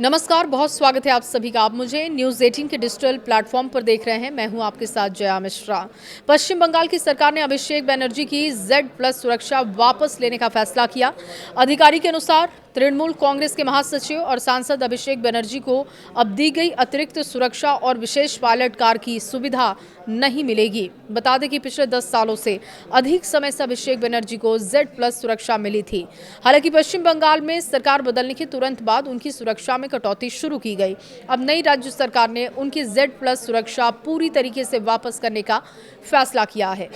नमस्कार, बहुत स्वागत है आप सभी का। आप मुझे न्यूज़ 18 के डिजिटल प्लेटफॉर्म पर देख रहे हैं। मैं हूं आपके साथ जया मिश्रा। पश्चिम बंगाल की सरकार ने अभिषेक बनर्जी की Z+ सुरक्षा वापस लेने का फैसला किया। अधिकारी के अनुसार तृणमूल कांग्रेस के महासचिव और सांसद अभिषेक बनर्जी को अब दी गई अतिरिक्त सुरक्षा और विशेष पायलट कार की सुविधा नहीं मिलेगी। बता दें कि पिछले 10 सालों से अधिक समय से अभिषेक बनर्जी को Z+ सुरक्षा मिली थी। हालांकि पश्चिम बंगाल में सरकार बदलने के तुरंत बाद उनकी सुरक्षा में कटौती शुरू की गई। अब नई राज्य सरकार ने उनकी Z+ सुरक्षा पूरी तरीके से वापस करने का फैसला किया है।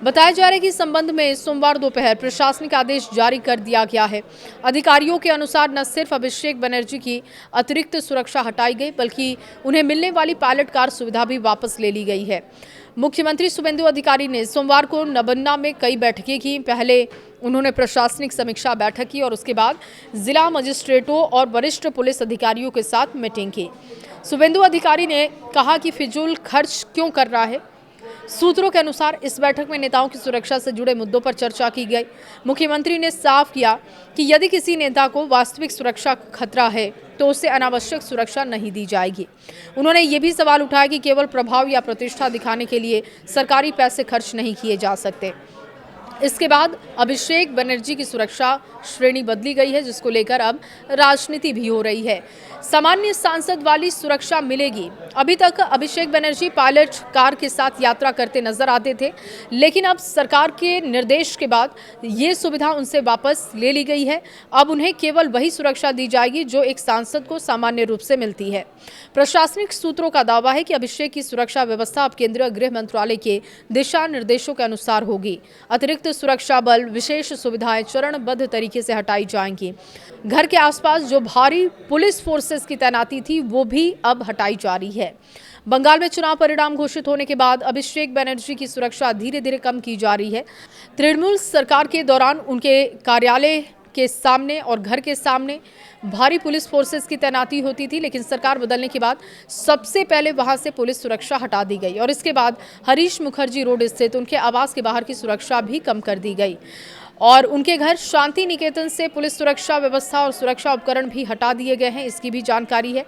बताया जा रहा है कि इस संबंध में सोमवार दोपहर प्रशासनिक आदेश जारी कर दिया गया है। अधिकारियों के अनुसार न सिर्फ अभिषेक बनर्जी की अतिरिक्त सुरक्षा हटाई गई, बल्कि उन्हें मिलने वाली पायलट कार सुविधा भी वापस ले ली गई है। मुख्यमंत्री शुभेंदु अधिकारी ने सोमवार को नबन्ना में कई बैठकें की। पहले उन्होंने प्रशासनिक समीक्षा बैठक की और उसके बाद जिला मजिस्ट्रेटों और वरिष्ठ पुलिस अधिकारियों के साथ मीटिंग की। शुभेंदु अधिकारी ने कहा कि फिजूल खर्च क्यों कर रहा है। सूत्रों के अनुसार इस बैठक में नेताओं की सुरक्षा से जुड़े मुद्दों पर चर्चा की गई। मुख्यमंत्री ने साफ किया कि यदि किसी नेता को वास्तविक सुरक्षा खतरा है तो उसे अनावश्यक सुरक्षा नहीं दी जाएगी। उन्होंने ये भी सवाल उठाया कि केवल प्रभाव या प्रतिष्ठा दिखाने के लिए सरकारी पैसे खर्च नहीं किए जा सकते। इसके बाद अभिषेक बनर्जी की सुरक्षा श्रेणी बदली गई है, जिसको लेकर अब राजनीति भी हो रही है। सामान्य सांसद वाली सुरक्षा मिलेगी। अभी तक अभिषेक बनर्जी पायलट कार के साथ यात्रा करते नजर आते थे, लेकिन अब सरकार के निर्देश के बाद ये सुविधा उनसे वापस ले ली गई है। अब उन्हें केवल वही सुरक्षा दी जाएगी जो एक सांसद को सामान्य रूप से मिलती है। प्रशासनिक सूत्रों का दावा है कि अभिषेक की सुरक्षा व्यवस्था अब केंद्रीय गृह मंत्रालय के दिशा निर्देशों के अनुसार होगी। अतिरिक्त सुरक्षा बल, विशेष सुविधाएं चरणबद्ध तरीके से हटाई जाएंगी। घर के आसपास जो भारी पुलिस फोर्सेस की तैनाती थी वो भी अब हटाई जा रही है। बंगाल में चुनाव परिणाम घोषित होने के बाद अभिषेक बनर्जी की सुरक्षा धीरे धीरे कम की जा रही है। तृणमूल सरकार के दौरान उनके कार्यालय के सामने और घर के सामने भारी पुलिस फोर्सेस की तैनाती होती थी, लेकिन सरकार बदलने के बाद सबसे पहले वहां से पुलिस सुरक्षा हटा दी गई और इसके बाद हरीश मुखर्जी रोड स्थित उनके आवास के बाहर की सुरक्षा भी कम कर दी गई और उनके घर शांति निकेतन से पुलिस सुरक्षा व्यवस्था और सुरक्षा उपकरण भी हटा दिए गए हैं, इसकी भी जानकारी है।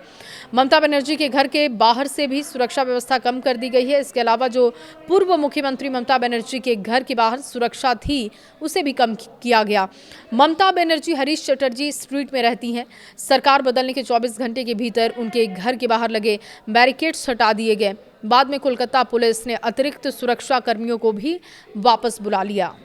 ममता बनर्जी के घर के बाहर से भी सुरक्षा व्यवस्था कम कर दी गई है। इसके अलावा जो पूर्व मुख्यमंत्री ममता बनर्जी के घर के बाहर सुरक्षा थी उसे भी कम किया गया। ममता बनर्जी हरीश चटर्जी स्ट्रीट में रहती हैं। सरकार बदलने के 24 घंटे के भीतर उनके घर के बाहर लगे बैरिकेड्स हटा दिए गए। बाद में कोलकाता पुलिस ने अतिरिक्त सुरक्षा कर्मियों को भी वापस बुला लिया।